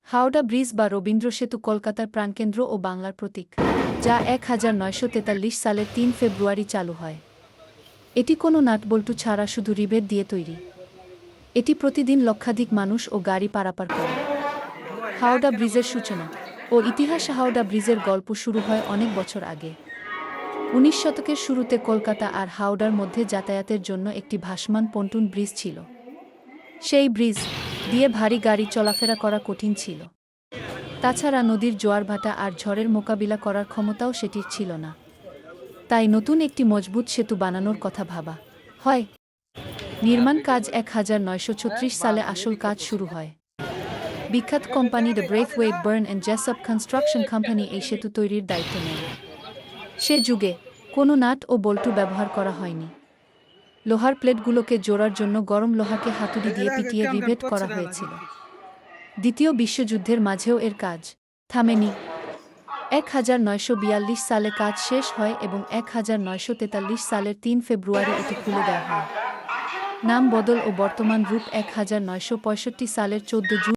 Howrah bridge বা রবীন্দ্র সেতু কলকাতার প্রাণকেন্দ্র ও বাংলার প্রতীক, যা 1943 সালের ৩ ফেব্রুয়ারি চালু হয়। এটি কোনো নাটবল্টু ছাড়া শুধু রিভেট দিয়ে তৈরি। এটি প্রতিদিন লক্ষাধিক মানুষ ও গাড়ি পারাপার করে। হাওড়া ব্রিজের সূচনা ও ইতিহাস। হাওড়া ব্রিজের গল্প শুরু হয় অনেক বছর আগে। ১৯ শতকের শুরুতে কলকাতা আর হাওড়ার মধ্যে যাতায়াতের জন্য একটি ভাসমান পন্টুন ব্রিজ ছিল। সেই ব্রিজ দিয়ে ভারী গাড়ি চলাফেরা করা কঠিন ছিল। তাছাড়া নদীর জোয়ারভাটা আর ঝড়ের মোকাবিলা করার ক্ষমতাও সেটির ছিল না। তাই নতুন একটি মজবুত সেতু বানানোর কথা ভাবা হয়। নির্মাণ কাজ 1936 সালে আসল কাজ শুরু হয়। বিখ্যাত company the Brathwaite burn and Jessop construction company এই সেতু তৈরির দায়িত্ব নেয়। সে যুগে কোনো নাট ও বল্টু ব্যবহার করা হয়নি। লোহার প্লেটগুলোকে জোড়ার জন্য গরম লোহাকে হাতুড়ি দিয়ে পিটিয়ে রিভেট করা হয়েছিল। দ্বিতীয় বিশ্বযুদ্ধের মাঝেও এর কাজ থামেনি। 1942 সালে কাজ শেষ হয় এবং 1943 সালের ৩ ফেব্রুয়ারি এটি খুলে দেওয়া হয়। নাম বদল ও বর্তমান রূপ 1965 সালের 14 জুন